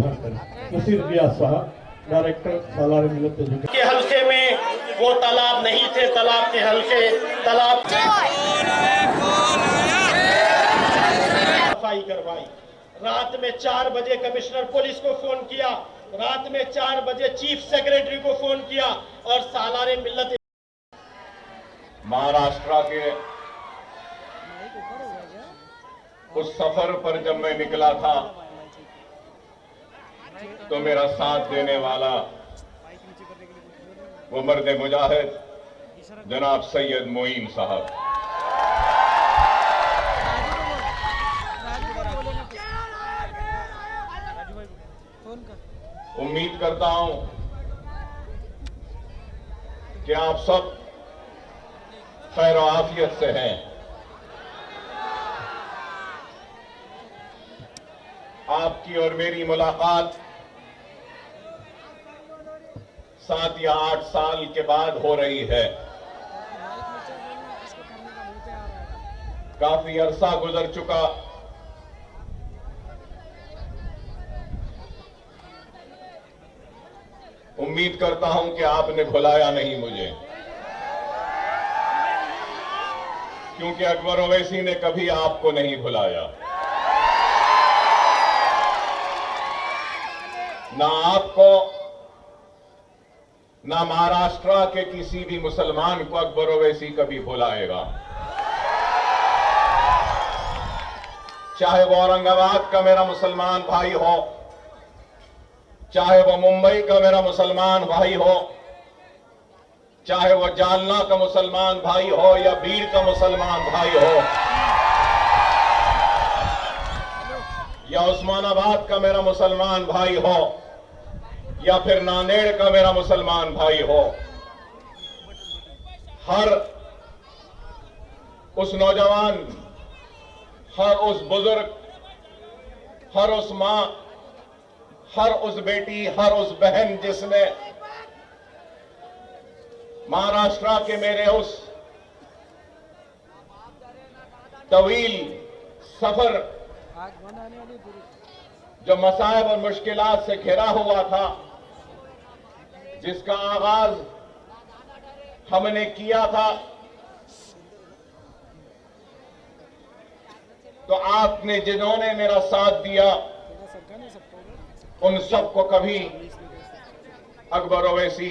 प्रदान करें। नसीर रियाज साहब, डायरेक्टर सालार मिलत एजुकेशन के हल्के में वो तालाब नहीं थे, तालाब के हल्के तालाब सफाई करवाई। रात में 4 बजे कमिश्नर पुलिस को फोन किया, रात में 4 बजे चीफ सेक्रेटरी को फोन किया और सालार मिल्लत महाराष्ट्र के उस सफर पर जब मैं निकला था तो मेरा साथ देने वाला वो मर्द मुजाहिद जनाब सैयद मोइन साहब। उम्मीद करता हूं कि आप सब खैर और आफियत से हैं। आपकी और मेरी मुलाकात 7 या 8 साल के बाद हो रही है। काफी अरसा गुजर चुका। उम्मीद करता हूं कि आपने भुलाया नहीं मुझे, क्योंकि अकबर ओवैसी ने कभी आपको नहीं भुलाया। ना आपको, ना महाराष्ट्र के किसी भी मुसलमान को अकबर ओवैसी कभी भुलाएगा। चाहे वो औरंगाबाद का मेरा मुसलमान भाई हो, चाहे वो मुंबई का मेरा मुसलमान भाई हो, चाहे वो जालना का मुसलमान भाई हो या बीड़ का मुसलमान भाई हो, या उस्मानाबाद का मेरा मुसलमान भाई हो, या फिर नांदेड़ का मेरा मुसलमान भाई हो, हर उस नौजवान, हर उस बुजुर्ग, हर उस मां, हर उस बेटी, हर उस बहन जिसने महाराष्ट्र के मेरे उस तवील सफर जो मसाइब और मुश्किलात से घिरा हुआ था, जिसका आगाज हमने किया था, तो आपने जिन्होंने मेरा साथ दिया उन सबको कभी अकबर ओवैसी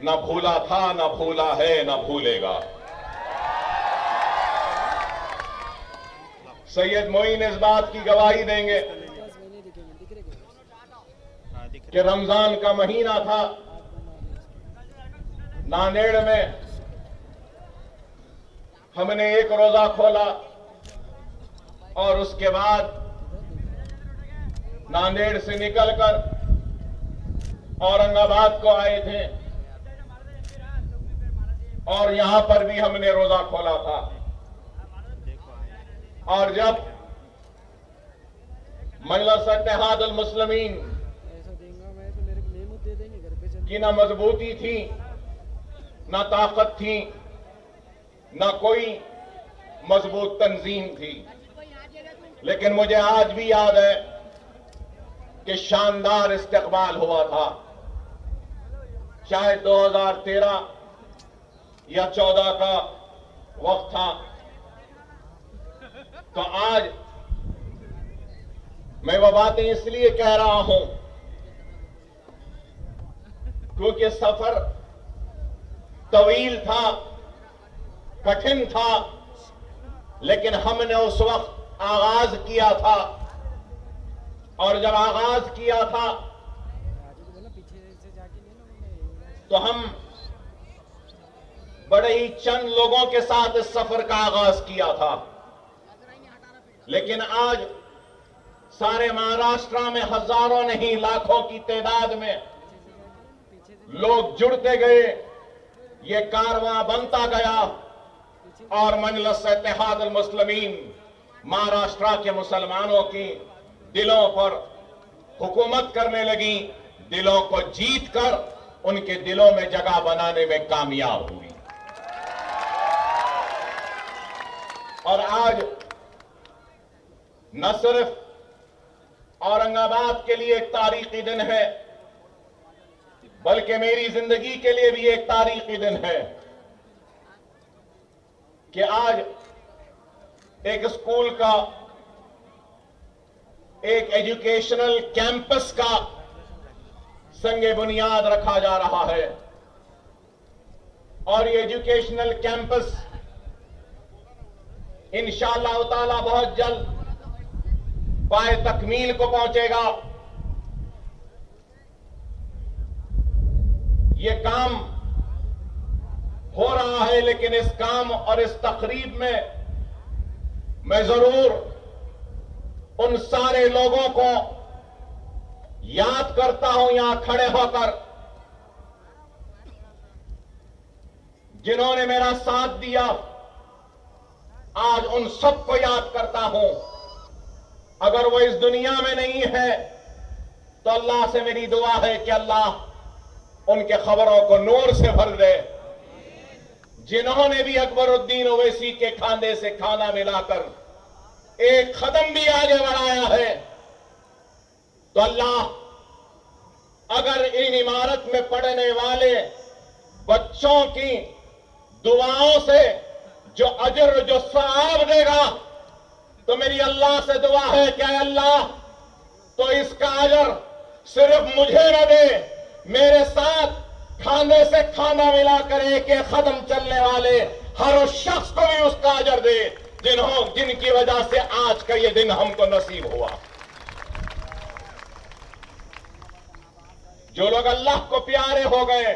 न भूला था, न भूला है, न भूलेगा। सैयद मोइन इस बात की गवाही देंगे कि रमजान का महीना था। नांदेड़ में हमने एक रोजा खोला और उसके बाद नांदेड़ से निकलकर औरंगाबाद को आए थे और यहां पर भी हमने रोजा खोला था। और जब मजलिस इत्तेहादुल मुस्लिमीन की ना मजबूती थी, ना ताकत थी, ना कोई मजबूत तंजीम थी, लेकिन मुझे आज भी याद है कि शानदार इस्तकबाल हुआ था। चाहे 2013 या 14 का वक्त था, तो आज मैं वो बातें इसलिए कह रहा हूं क्योंकि सफर तवील था, कठिन था, लेकिन हमने उस वक्त आगाज किया था। और जब आगाज किया था तो हम बड़े ही चंद लोगों के साथ इस सफर का आगाज किया था, लेकिन आज सारे महाराष्ट्र में हजारों नहीं लाखों की तादाद में लोग जुड़ते गए, ये कारवां बनता गया और मजलिस इत्तेहादुल मुस्लिमीन महाराष्ट्र के मुसलमानों की दिलों पर हुकूमत करने लगी, दिलों को जीत कर उनके दिलों में जगह बनाने में कामयाब हुई। और आज न सिर्फ औरंगाबाद के लिए एक तारीखी दिन है, बल्कि मेरी जिंदगी के लिए भी एक तारीखी दिन है कि आज एक स्कूल का, एक एजुकेशनल कैंपस का संगे बुनियाद रखा जा रहा है। और ये एजुकेशनल कैंपस इंशाअल्लाह ताला बहुत जल्द पाए तकमील को पहुंचेगा। ये काम हो रहा है, लेकिन इस काम और इस तकरीब में मैं जरूर उन सारे लोगों को याद करता हूं यहां खड़े होकर, जिन्होंने मेरा साथ दिया। आज उन सबको याद करता हूं। अगर वो इस दुनिया में नहीं है तो अल्लाह से मेरी दुआ है कि अल्लाह उनके खबरों को नूर से भर दे। जिन्होंने भी अकबरुद्दीन ओवैसी के खाने से खाना मिलाकर एक कदम भी आगे बढ़ाया है, तो अल्लाह अगर इन इमारत में पढ़ने वाले बच्चों की दुआओं से जो अजर, जो सवाब देगा, तो मेरी अल्लाह से दुआ है कि अल्लाह तो इसका अजर सिर्फ मुझे न दे, मेरे साथ खाने से खाना मिलाकर एक एक कदम चलने वाले हर उस शख्स को भी उसका अजर दे जिनकी वजह से आज का ये दिन हमको नसीब हुआ। जो लोग अल्लाह को प्यारे हो गए,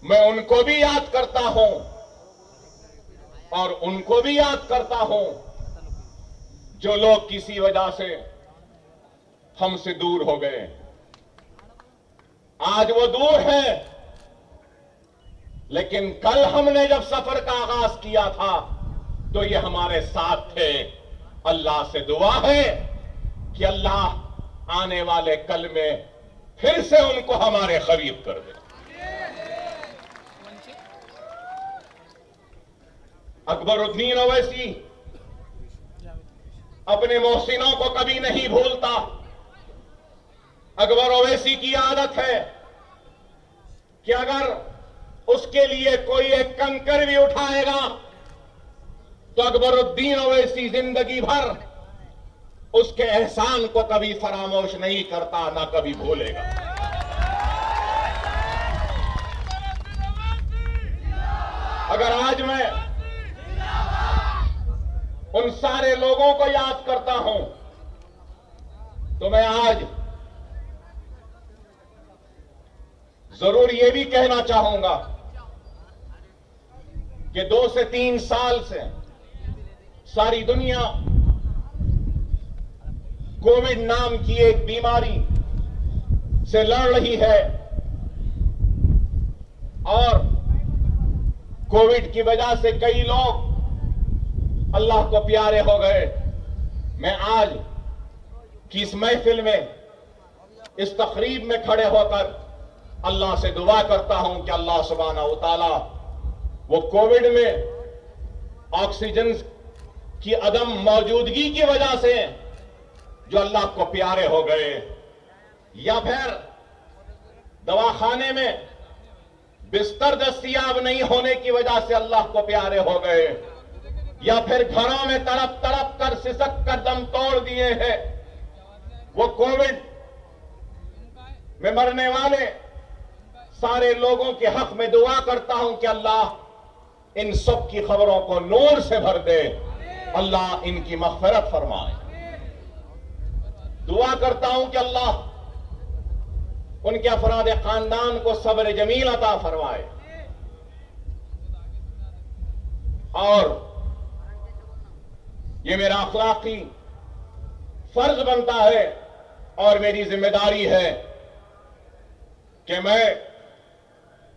मैं उनको भी याद करता हूं और उनको भी याद करता हूं जो लोग किसी वजह से हमसे दूर हो गए। आज वो दूर है, लेकिन कल हमने जब सफर का आगाज किया था तो ये हमारे साथ थे। अल्लाह से दुआ है कि अल्लाह आने वाले कल में फिर से उनको हमारे करीब कर दे। अकबरुद्दीन ओवैसी अपने मोहसिनों को कभी नहीं भूलता। अकबर ओवैसी की आदत है कि अगर उसके लिए कोई एक कंकर भी उठाएगा तो अकबरुद्दीन ओवैसी जिंदगी भर उसके एहसान को कभी फरामोश नहीं करता, ना कभी भूलेगा। अगर आज मैं उन सारे लोगों को याद करता हूं तो मैं आज जरूर यह भी कहना चाहूंगा कि 2 से 3 साल से सारी दुनिया कोविड नाम की एक बीमारी से लड़ रही है और कोविड की वजह से कई लोग अल्लाह को प्यारे हो गए। मैं आज की इस महफिल में, इस तकरीब में खड़े होकर अल्लाह से दुआ करता हूं कि अल्लाह सुब्हानहू व तआला वो कोविड में ऑक्सीजन की अदम मौजूदगी की वजह से जो अल्लाह को प्यारे हो गए, या फिर दवाखाने में बिस्तर दस्तयाब नहीं होने की वजह से अल्लाह को प्यारे हो गए, या फिर घरों में तड़प तड़प कर सिसक कर दम तोड़ दिए हैं, वो कोविड में मरने वाले सारे लोगों के हक में दुआ करता हूं कि अल्लाह इन सब की खबरों को नूर से भर दे, अल्लाह इनकी मग़फ़िरत फरमाए। दुआ करता हूं कि अल्लाह उनके अफराद खानदान को सब्र जमील अता फरमाए और ये मेरा अखलाकी फर्ज बनता है और मेरी जिम्मेदारी है कि मैं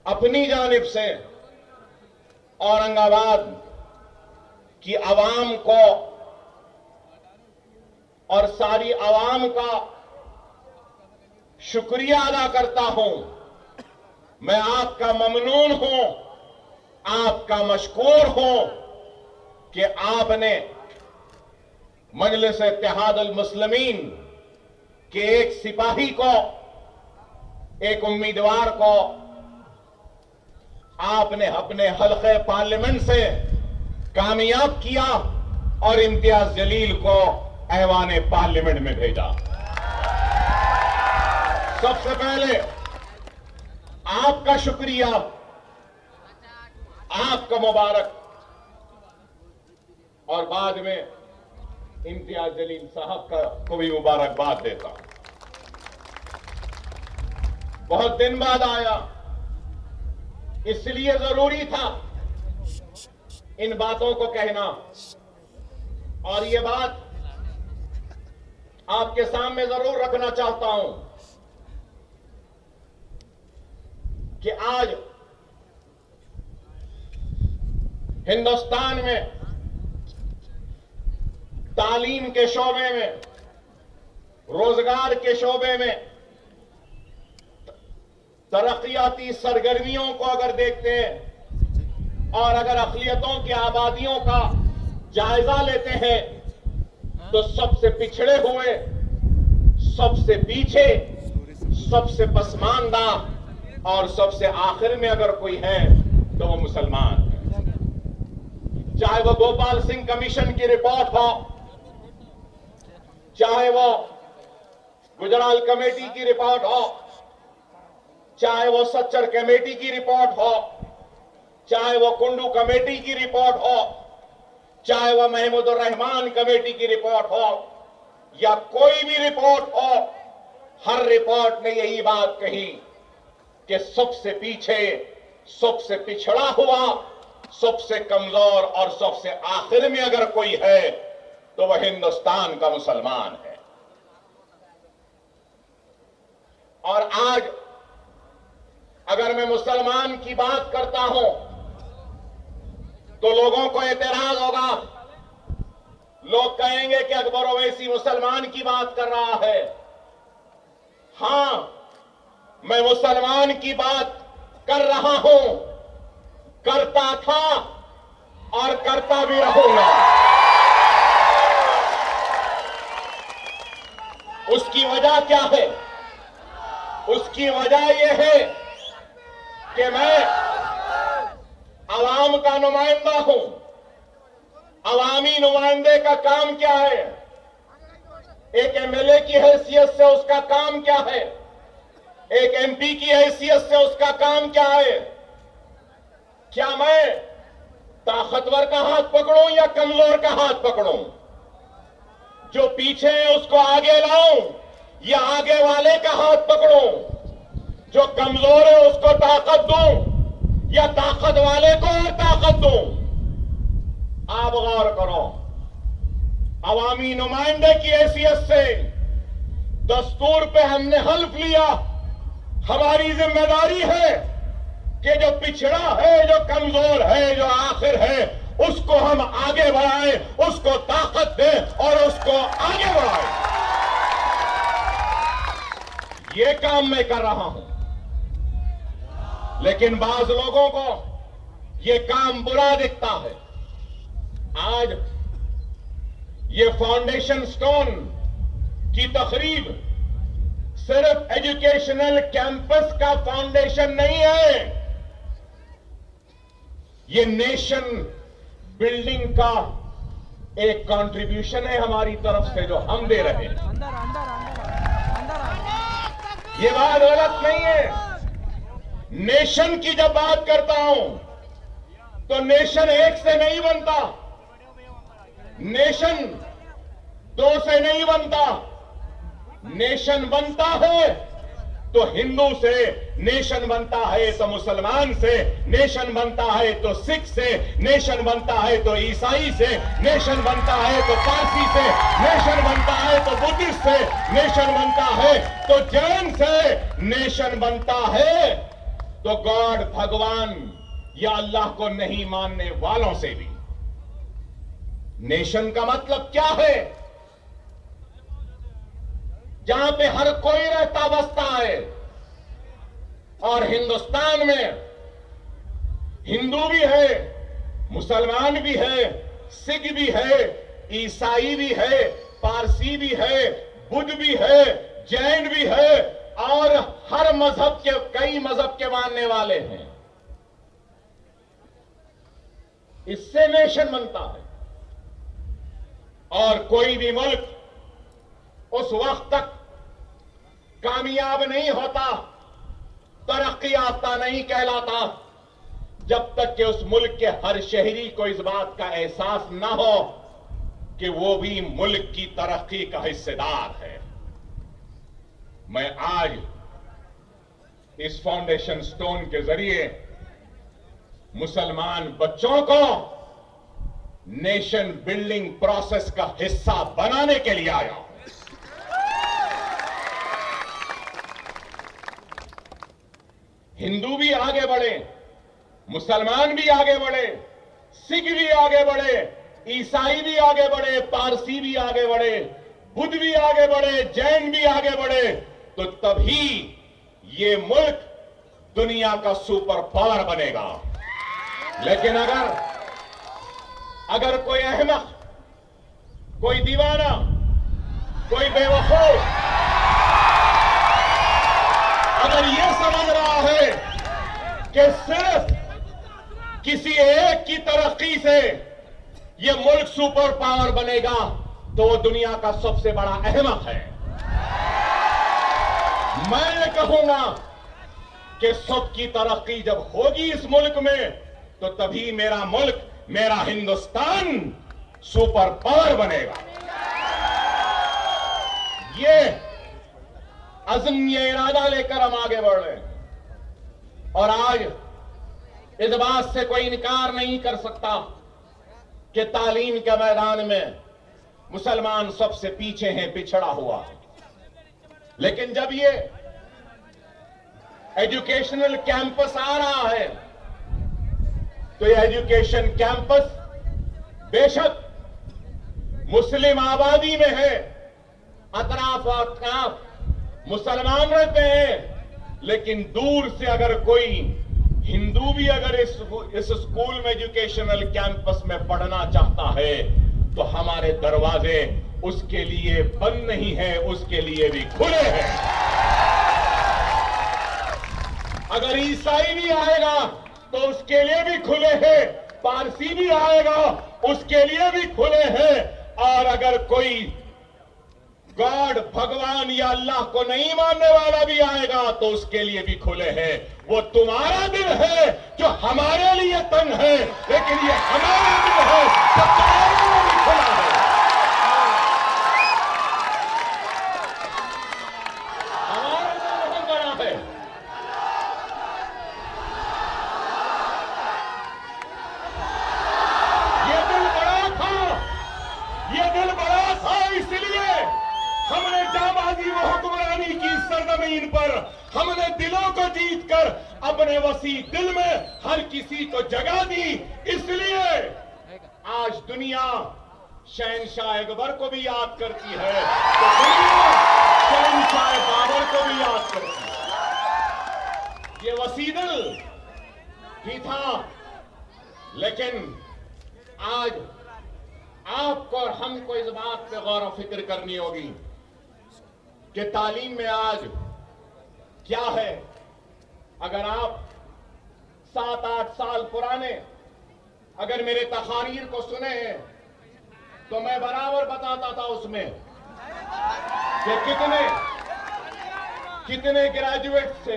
अपनी जानिब से औरंगाबाद की आवाम को और सारी आवाम का शुक्रिया अदा करता हूं। मैं आपका ममनून हूं, आपका मशकूर हूं कि आपने मजलिस इत्तेहादुल मुस्लिमीन कि एक सिपाही को, एक उम्मीदवार को आपने अपने हल्के पार्लियामेंट से कामयाब किया और इम्तियाज जलील को ऐवान पार्लियामेंट में भेजा। सबसे पहले आपका शुक्रिया, आपका मुबारक, और बाद में इम्तियाज जलील साहब को भी मुबारकबाद देता हूं। बहुत दिन बाद आया, इसलिए जरूरी था इन बातों को कहना, और ये बात आपके सामने जरूर रखना चाहता हूं कि आज हिंदुस्तान में तालीम के शोबे में, रोजगार के शोबे में, तरक्याती सरगर्मियों को अगर देखते हैं और अगर अक़लियतों की आबादियों का जायजा लेते हैं तो सबसे पिछड़े हुए, सबसे पीछे, सबसे पसमानदा और सबसे आखिर में अगर कोई है तो वो मुसलमान है। चाहे वो गोपाल सिंह कमीशन की रिपोर्ट हो, चाहे वो गुजराल कमेटी की रिपोर्ट हो, चाहे वो सच्चर कमेटी की रिपोर्ट हो, चाहे वो कुंडू कमेटी की रिपोर्ट हो, चाहे वो महमूदुर रहमान कमेटी की रिपोर्ट हो, या कोई भी रिपोर्ट हो, हर रिपोर्ट ने यही बात कही कि सबसे पीछे, सबसे पिछड़ा हुआ, सबसे कमजोर और सबसे आखिर में अगर कोई है तो वह हिंदुस्तान का मुसलमान है। और आज अगर मैं मुसलमान की बात करता हूं तो लोगों को एतराज होगा, लोग कहेंगे कि अकबर ओवैसी मुसलमान की बात कर रहा है। हां, मैं मुसलमान की बात कर रहा हूं, करता था और करता भी रहूंगा। उसकी वजह क्या है? उसकी वजह यह है कि मैं अवाम का नुमाइंदा हूं। अवामी नुमाइंदे का काम क्या है? एक एमएलए की हैसियत से उसका काम क्या है? एक एमपी की हैसियत से उसका काम क्या है? क्या मैं ताकतवर का हाथ पकड़ूं या कमजोर का हाथ पकड़ूं? जो पीछे है उसको आगे लाऊं या आगे वाले का हाथ पकड़ूं? जो कमजोर है उसको ताकत दूं या ताकत वाले को और ताकत दूं? आप गौर करो, अवामी नुमाइंदे की हैसियत से दस्तूर पे हमने हल्फ लिया। हमारी जिम्मेदारी है कि जो पिछड़ा है, जो कमजोर है, जो आखिर है, उसको हम आगे बढ़ाएं, उसको ताकत दें और उसको आगे बढ़ाएं। ये काम मैं कर रहा हूं, लेकिन बाज लोगों को ये काम बुरा दिखता है। आज ये फाउंडेशन स्टोन की तकरीब सिर्फ एजुकेशनल कैंपस का फाउंडेशन नहीं है, ये नेशन बिल्डिंग का एक कंट्रीब्यूशन है हमारी तरफ से जो हम दे रहे हैं। ये बात गलत नहीं है। नेशन की जब बात करता हूं तो नेशन एक से नहीं बनता, नेशन दो से नहीं बनता। नेशन बनता है तो हिंदू से, नेशन बनता है तो मुसलमान से, नेशन बनता है तो सिख से, नेशन बनता है तो ईसाई से, नेशन बनता है तो पारसी से, नेशन बनता है तो बुद्धिस्ट से, नेशन बनता है तो जैन से, नेशन बनता है तो गॉड, भगवान या अल्लाह को नहीं मानने वालों से भी। नेशन का मतलब क्या है? जहां पे हर कोई रहता बसता है। और हिंदुस्तान में हिंदू भी है, मुसलमान भी है, सिख भी है, ईसाई भी है, पारसी भी है, बुद्ध भी है, जैन भी है और हर मजहब के, कई मजहब के मानने वाले हैं। इससे नेशन बनता है। और कोई भी मुल्क उस वक्त तक कामयाब नहीं होता, तरक्की याफ्ता नहीं कहलाता, जब तक कि उस मुल्क के हर शहरी को इस बात का एहसास न हो कि वो भी मुल्क की तरक्की का हिस्सेदार है। मैं आज इस फाउंडेशन स्टोन के जरिए मुसलमान बच्चों को नेशन बिल्डिंग प्रोसेस का हिस्सा बनाने के लिए आया हूं। हिंदू भी आगे बढ़े, मुसलमान भी आगे बढ़े, सिख भी आगे बढ़े, ईसाई भी आगे बढ़े, पारसी भी आगे बढ़े, बुद्ध भी आगे बढ़े, जैन भी आगे बढ़े, तो तभी ये मुल्क दुनिया का सुपर पावर बनेगा। लेकिन अगर कोई अहमक, कोई दीवाना, कोई बेवकूफ अगर ये समझ रहा है कि सिर्फ किसी एक की तरक्की से ये मुल्क सुपर पावर बनेगा, तो वो दुनिया का सबसे बड़ा अहमक है। मैं ये कहूंगा कि सबकी तरक्की जब होगी इस मुल्क में, तो तभी मेरा मुल्क, मेरा हिंदुस्तान सुपर पावर बनेगा। ये अज़्म, ये इरादा लेकर हम आगे बढ़ रहे हैं। और आज इस बात से कोई इनकार नहीं कर सकता कि तालीम के मैदान में मुसलमान सबसे पीछे हैं, पिछड़ा हुआ है। लेकिन जब ये एजुकेशनल कैंपस आ रहा है, तो ये एजुकेशन कैंपस बेशक मुस्लिम आबादी में है, अतराफ अतराफ मुसलमान रहते हैं, लेकिन दूर से अगर कोई हिंदू भी अगर इस स्कूल में, एजुकेशनल कैंपस में पढ़ना चाहता है, तो हमारे दरवाजे उसके लिए बंद नहीं है, उसके लिए भी खुले हैं। अगर ईसाई भी आएगा तो उसके लिए भी खुले हैं, पारसी भी आएगा उसके लिए भी खुले हैं, और अगर कोई गॉड, भगवान या अल्लाह को नहीं मानने वाला भी आएगा तो उसके लिए भी खुले हैं। वो तुम्हारा दिल है जो हमारे लिए तंग है, लेकिन ये हमारा दिल है जो तुम्हारे लिए भी खुला है। हमारा दिल बहुत बड़ा है। ये दिल बड़ा था, ये दिल बड़ा था, इसलिए हमने जाबाजी व हुक्मरानी की सरजमीन पर हमने दिलों को जीतकर अपने वसी दिल में हर किसी को जगह दी। इसलिए आज दुनिया शहनशाह अकबर को भी याद करती है, तो दुनिया शहनशाह बाबर को भी याद करती है। ये वसी दिल ही था, लेकिन आज आपको और हमको इस बात पे गौर व फिक्र करनी होगी कि तालीम में आज क्या है। अगर आप 7-8 साल पुराने अगर मेरे तकारीर को सुने हैं, तो मैं बराबर बताता था उसमें कि कितने ग्रेजुएट से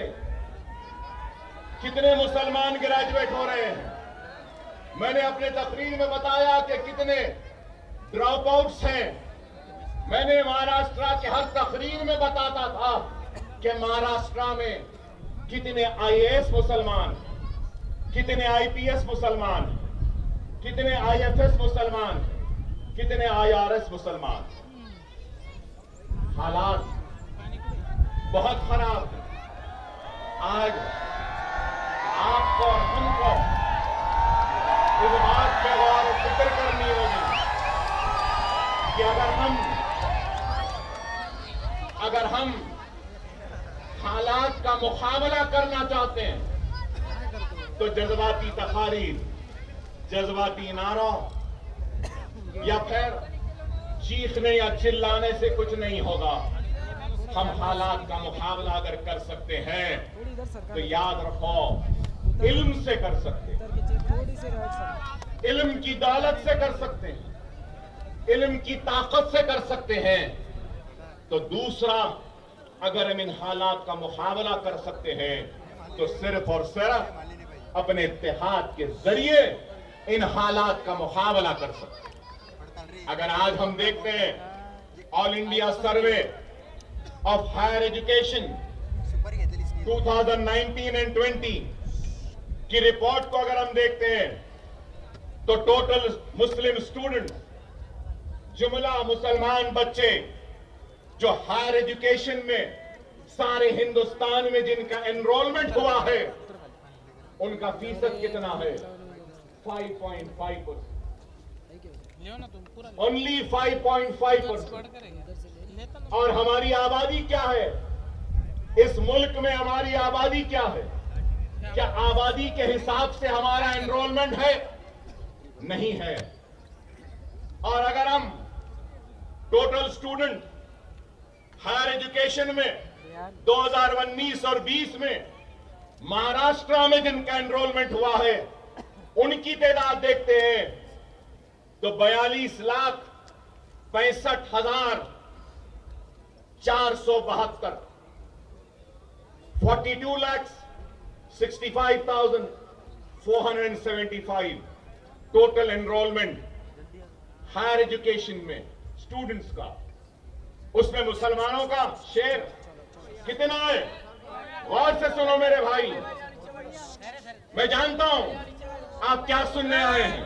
कितने मुसलमान ग्रेजुएट हो रहे हैं। मैंने अपने तकरीर में बताया कि कितने ड्रॉप आउट्स हैं। मैंने महाराष्ट्र के हर तकरीर में बताता था कि महाराष्ट्र में कितने आईएएस मुसलमान, कितने आईपीएस मुसलमान, कितने आईएफएस मुसलमान, कितने आईआरएस मुसलमान। हालात बहुत खराब है। आज आपको और हमको इस बात पे गौर और फिक्र करनी होगी कि अगर हम हालात का मुकाबला करना चाहते हैं, तो जज्बाती तकारीर, जज्बाती नारों या फिर चीखने या चिल्लाने से कुछ नहीं होगा। हम हालात का मुकाबला अगर कर सकते हैं तो याद रखो, इल्म से कर सकते हैं, इल्म की दौलत से कर सकते हैं, इल्म की ताकत से कर सकते हैं। तो दूसरा, अगर हम इन हालात का मुकाबला कर सकते हैं तो सिर्फ और सिर्फ अपने इत्तेहाद के जरिए इन हालात का मुकाबला कर सकते हैं। अगर आज हम देखते हैं all India survey of higher education 2019 and 20 की रिपोर्ट को अगर हम देखते हैं तो टोटल मुस्लिम स्टूडेंट, जुमला मुसलमान बच्चे जो हायर एजुकेशन में सारे हिंदुस्तान में जिनका एनरोलमेंट हुआ है, उनका फीसद कितना है? 5.5%। ओनली 5.5%। और हमारी आबादी क्या है इस मुल्क में? हमारी आबादी क्या है? क्या आबादी के हिसाब से हमारा एनरोलमेंट है? नहीं है। और अगर हम टोटल स्टूडेंट हायर एजुकेशन में 2019 और 20 में महाराष्ट्र में जिनका एनरोलमेंट हुआ है, उनकी तादाद देखते हैं तो 42,65,472, 42,65,475 टोटल एनरोलमेंट हायर एजुकेशन में स्टूडेंट्स का। उसमें मुसलमानों का शेयर कितना है? गौर से सुनो मेरे भाई, मैं जानता हूं आप क्या सुनने आए हैं।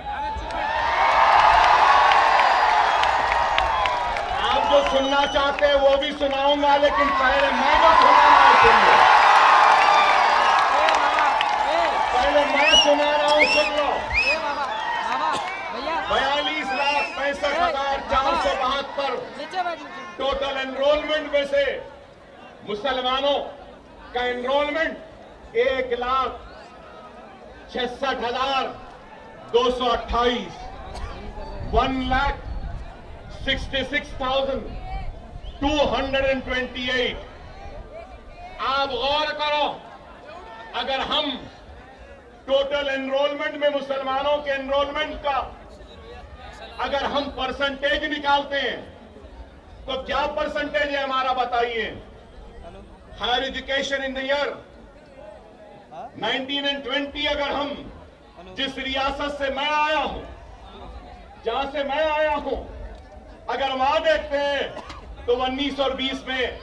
आप जो सुनना चाहते हैं वो भी सुनाऊंगा, लेकिन पहले मैं जो सुना रहा हूं सुन लो। पहले मैं सुना रहा हूं, सुन लो। 42,65,472 टोटल एनरोलमेंट में से मुसलमानों का एनरोलमेंट 1,66,228, 1,66,228। आप गौर करो, अगर हम टोटल एनरोलमेंट में मुसलमानों के एनरोलमेंट का अगर हम परसेंटेज निकालते हैं तो क्या परसेंटेज है हमारा? बताइए। Higher education in the year 19 and 20 अगर हम जिस रियासत से मैं आया हूं, जहां से मैं आया हूं, अगर वहां देखते हैं तो 19 और 20 में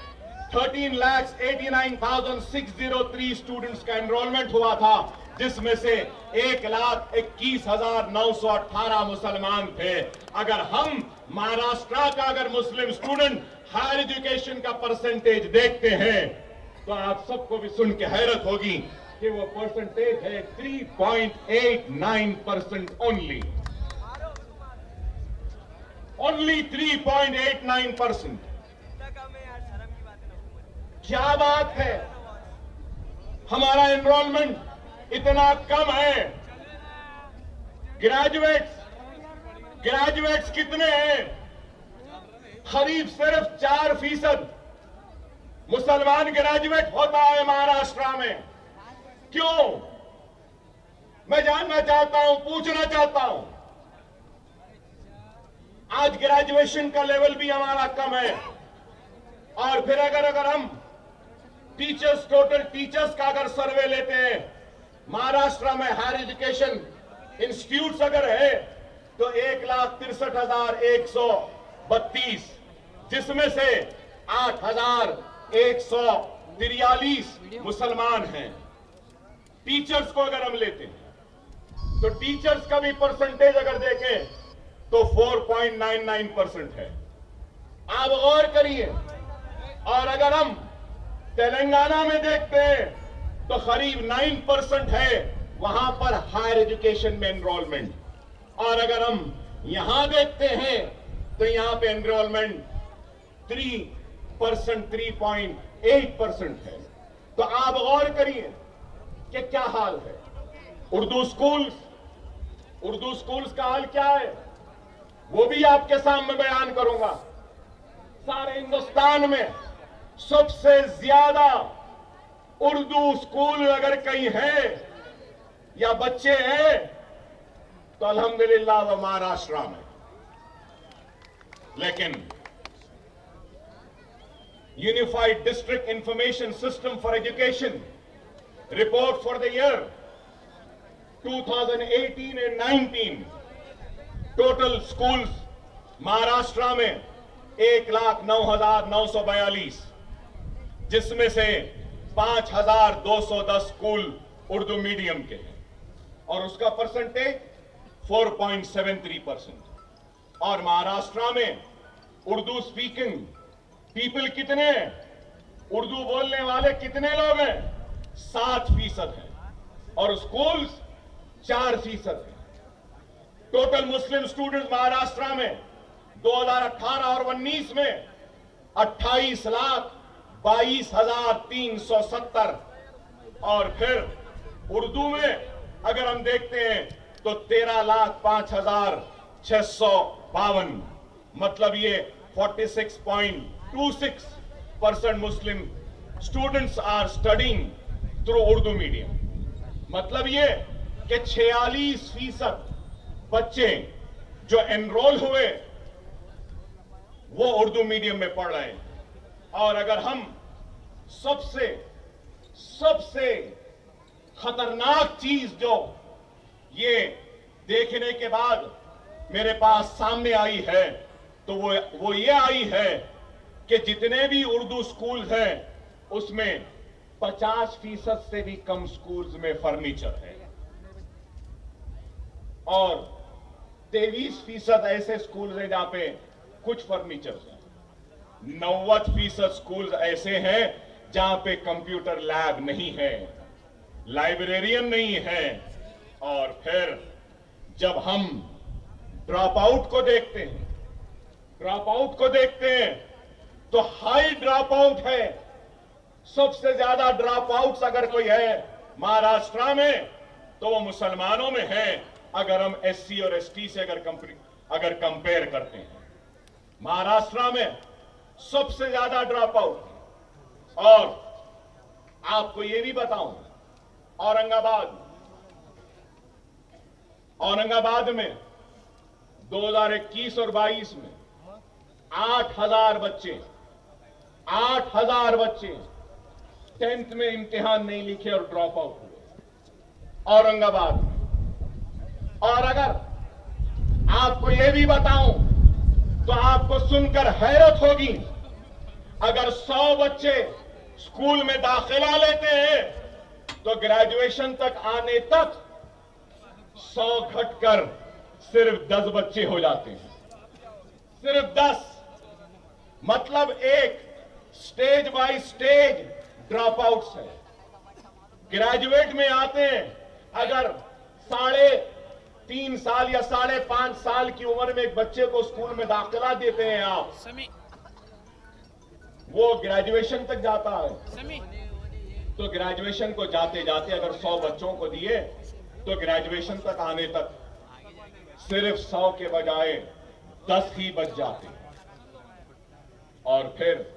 13,89,603 स्टूडेंट्स का एनरोलमेंट हुआ था, जिसमें से 1,21,918 मुसलमान थे। अगर हम महाराष्ट्र का अगर मुस्लिम स्टूडेंट हायर एजुकेशन का परसेंटेज देखते हैं तो आप सबको भी सुन के हैरत होगी कि वो परसेंटेज है 3.89% ओनली। ओनली 3.89%। क्या बात है, हमारा एनरोलमेंट इतना कम है। ग्रेजुएट्स कितने हैं? करीब सिर्फ 4% मुसलमान ग्रेजुएट होता है महाराष्ट्र में। क्यों? मैं जानना चाहता हूं, पूछना चाहता हूं। आज ग्रेजुएशन का लेवल भी हमारा कम है। और फिर अगर हम टीचर्स, टोटल टीचर्स का अगर सर्वे लेते हैं महाराष्ट्र में, हायर एजुकेशन इंस्टीट्यूट्स अगर है तो 1,63,132, जिसमें से 8,143 मुसलमान हैं। टीचर्स को अगर हम लेते हैं तो टीचर्स का भी परसेंटेज अगर देखें तो 4.99% है। आप गौर करिए। और अगर हम तेलंगाना में देखते हैं तो करीब 9% है वहां पर हायर एजुकेशन में एनरोलमेंट। और अगर हम यहां देखते हैं तो यहां पे एनरोलमेंट 3.8% है। तो आप गौर करिए कि क्या हाल है। उर्दू स्कूल्स का हाल क्या है वो भी आपके सामने बयान करूंगा। सारे हिंदुस्तान में सबसे ज्यादा उर्दू स्कूल अगर कहीं है या बच्चे हैं तो अल्हम्दुलिल्लाह वो महाराष्ट्र में। लेकिन unified district information system for education report for the year 2018 and 19 total schools Maharashtra में 1,09,942, जिसमें से 5,210 स्कूल उर्दू मीडियम के हैं और उसका परसेंटेज 4.73%। और महाराष्ट्र में उर्दू स्पीकिंग पीपल कितने हैं, उर्दू बोलने वाले कितने लोग हैं? 7% हैं और स्कूल्स 4% हैं। टोटल मुस्लिम स्टूडेंट्स महाराष्ट्र में 2018 और 19 में 28,22,370 और फिर उर्दू में अगर हम देखते हैं तो 13,05,652, मतलब ये 46.26% Muslim students are studying through Urdu medium. मतलब ये कि 46% बच्चे जो एनरोल हुए वो उर्दू मीडियम में पढ़ रहे हैं। और अगर हम सबसे खतरनाक चीज जो ये देखने के बाद मेरे पास सामने आई है तो वो ये आई है कि जितने भी उर्दू स्कूल हैं उसमें 50% से भी कम स्कूल्स में फर्नीचर है और 23% ऐसे स्कूल्स हैं जहां पे कुछ फर्नीचर है। 90% स्कूल्स ऐसे हैं जहां पे कंप्यूटर लैब नहीं है, लाइब्रेरियन नहीं है। और फिर जब हम ड्रॉप आउट को देखते हैं तो हाई ड्रॉप आउट है। सबसे ज्यादा ड्रॉप आउट्स अगर कोई है महाराष्ट्र में तो वो मुसलमानों में है, अगर हम एससी और एसटी से अगर कंपेयर करते हैं। महाराष्ट्र में सबसे ज्यादा ड्रॉप आउट। और आपको यह भी बताऊं, औरंगाबाद में 2021 और 22 में 8,000 बच्चे 10th में इम्तिहान नहीं लिखे और ड्रॉप आउट हुए औरंगाबाद में। और अगर आपको यह भी बताऊं तो आपको सुनकर हैरत होगी, अगर 100 बच्चे स्कूल में दाखिला लेते हैं तो ग्रेजुएशन तक आने तक 100 घटकर सिर्फ 10 बच्चे हो जाते हैं। सिर्फ 10, मतलब एक stage by stage drop outs है। ग्रेजुएट में आते हैं, अगर 3.5 साल या 5.5 साल की उम्र में एक बच्चे को स्कूल में दाखिला देते हैं आप, वो ग्रेजुएशन तक जाता है। तो ग्रेजुएशन को जाते जाते अगर 100 बच्चों को दिए तो ग्रेजुएशन तक आने तक सिर्फ 100 के बजाय 10 ही बच जाते। और फिर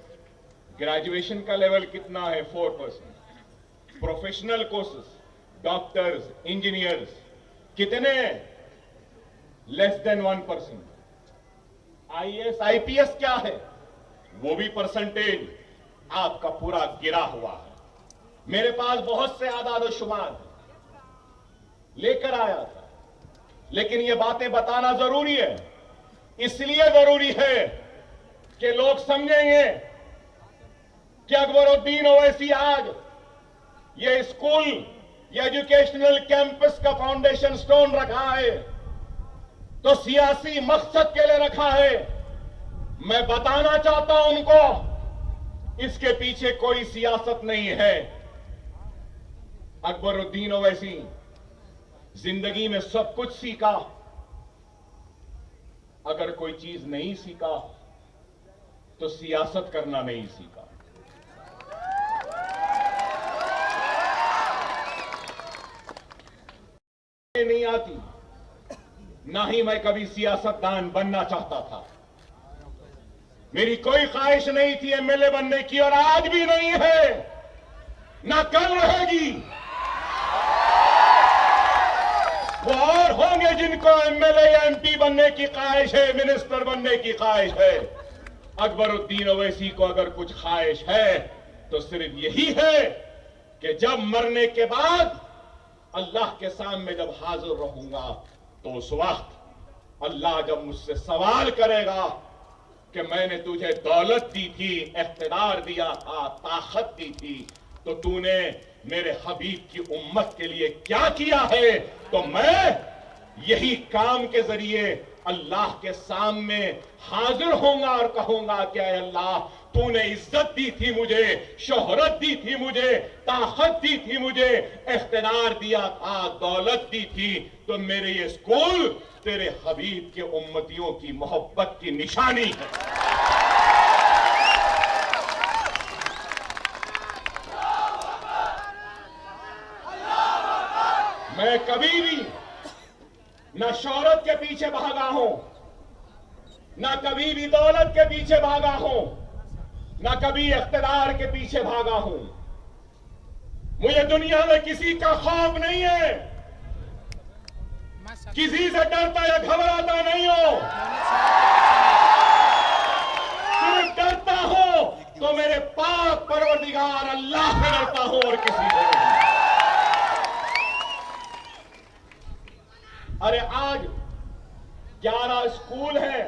ग्रेजुएशन का लेवल कितना है? 4%। प्रोफेशनल कोर्सेस, डॉक्टर्स, इंजीनियर्स कितने? Less than 1%। आईएएस, आईपीएस क्या है? वो भी परसेंटेज आपका पूरा गिरा हुआ है। मेरे पास बहुत से आदाद और शुमार लेकर आया था, लेकिन ये बातें बताना जरूरी है। इसलिए जरूरी है कि लोग समझेंगे कि अकबरुद्दीन ओवैसी आज ये स्कूल, ये एजुकेशनल कैंपस का फाउंडेशन स्टोन रखा है तो सियासी मकसद के लिए रखा है। मैं बताना चाहता हूं उनको, इसके पीछे कोई सियासत नहीं है। अकबरुद्दीन ओवैसी जिंदगी में सब कुछ सीखा, अगर कोई चीज नहीं सीखा तो सियासत करना नहीं सीखा। नहीं आती, ना ही मैं कभी सियासतदान बनना चाहता था। मेरी कोई ख्वाहिश नहीं थी एमएलए बनने की और आज भी नहीं है, ना कल रहेगी। वो और होंगे जिनको एमएलए या एमपी बनने की ख्वाहिश है, मिनिस्टर बनने की ख्वाहिश है। अकबरुद्दीन ओवैसी को अगर कुछ ख्वाहिश है तो सिर्फ यही है कि जब मरने के बाद अल्लाह के सामने जब हाजिर रहूंगा तो उस वक्त अल्लाह जब मुझसे सवाल करेगा कि मैंने तुझे दौलत दी थी, इख्तिदार दिया था, ताकत दी थी, तो तूने मेरे हबीब की उम्मत के लिए क्या किया है, तो मैं यही काम के जरिए अल्लाह के सामने हाजिर होऊंगा और कहूंगा कि ऐ अल्लाह, तूने इज्जत दी थी मुझे, शोहरत दी थी मुझे, ताकत दी थी मुझे, इख्तिदार दिया था, दौलत दी थी, तो मेरे ये स्कूल तेरे हबीब के उम्मतियों की मोहब्बत की निशानी है। मैं कभी भी न शोहरत के पीछे भागा हूं, न कभी भी दौलत के पीछे भागा हूं, न कभी इख्तिदार के पीछे भागा हूं। मुझे दुनिया में किसी का खौफ नहीं है, किसी से डरता या घबराता नहीं हो। सिर्फ डरता हूं तो मेरे पाक परवरदिगार अल्लाह से डरता हूं और किसी से नहीं। अरे आज 11 स्कूल है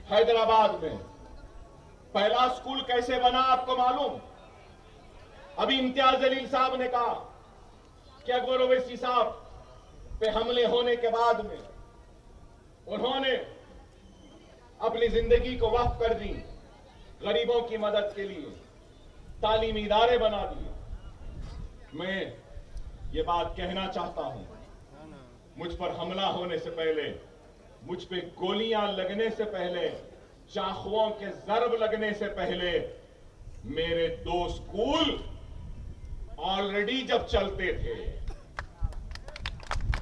हैदराबाद में। पहला स्कूल कैसे बना आपको मालूम? अभी इम्तियाज जलील साहब ने कहा कि अकबर ओवैसी साहब पे हमले होने के बाद में उन्होंने अपनी जिंदगी को वक्फ कर दी गरीबों की मदद के लिए, तालीमी इदारे बना दिए। मैं ये बात कहना चाहता हूं, मुझ पर हमला होने से पहले, मुझ पे गोलियां लगने से पहले, चाकुओं के जरब लगने से पहले मेरे 2 स्कूल ऑलरेडी जब चलते थे।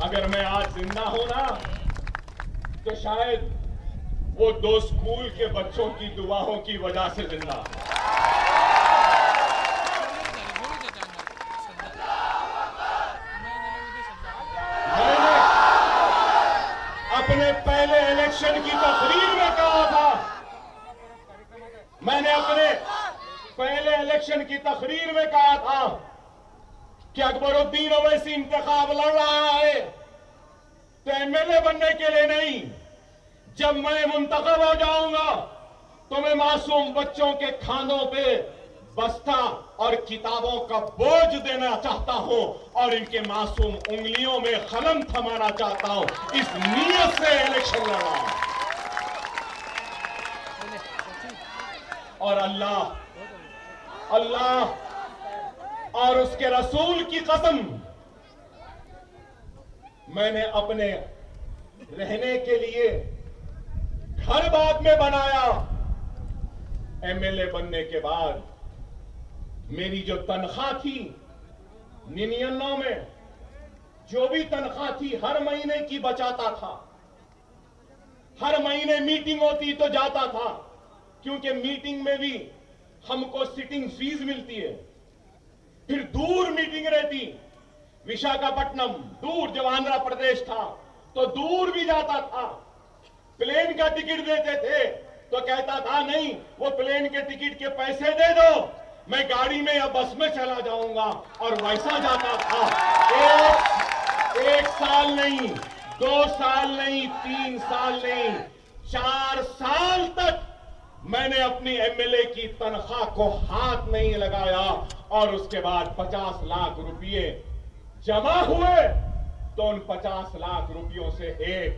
अगर मैं आज जिंदा हूं ना, तो शायद वो 2 स्कूल के बच्चों की दुआओं की वजह से जिंदा हूं। मैंने अपने पहले इलेक्शन की तकरीर में कहा था, मैंने अपने पहले इलेक्शन की तकरीर में कहा था कि अकबरुद्दीन ओवैसी इंतखाब लड़ रहा है तो एमएलए बनने के लिए नहीं, जब मैं मुंतखब हो जाऊंगा तो मैं मासूम बच्चों के खानों पे बस्ता और किताबों का बोझ देना चाहता हूं और इनके मासूम उंगलियों में कलम थमाना चाहता हूं। इस नीयत से इलेक्शन लड़ रहा हूं। और अल्लाह और उसके रसूल की कसम, मैंने अपने रहने के लिए घर बाद में बनाया। एमएलए बनने के बाद मेरी जो तनख्वाह थी 99 में, जो भी तनख्वाह थी हर महीने की बचाता था। हर महीने मीटिंग होती तो जाता था, क्योंकि मीटिंग में भी हमको सिटिंग फीस मिलती है। फिर दूर मीटिंग रहती, विशाखापट्टनम दूर, जब आंध्र प्रदेश था तो दूर भी जाता था। प्लेन का टिकट देते थे तो कहता था नहीं, वो प्लेन के टिकट के पैसे दे दो, मैं गाड़ी में या बस में चला जाऊंगा, और वैसा जाता था। एक साल नहीं, 2 साल नहीं, 3 साल नहीं, 4 साल तक मैंने अपनी एमएलए की तनख्वाह को हाथ नहीं लगाया। और उसके बाद 50 लाख रुपए जमा हुए तो उन 50 लाख रुपयों से एक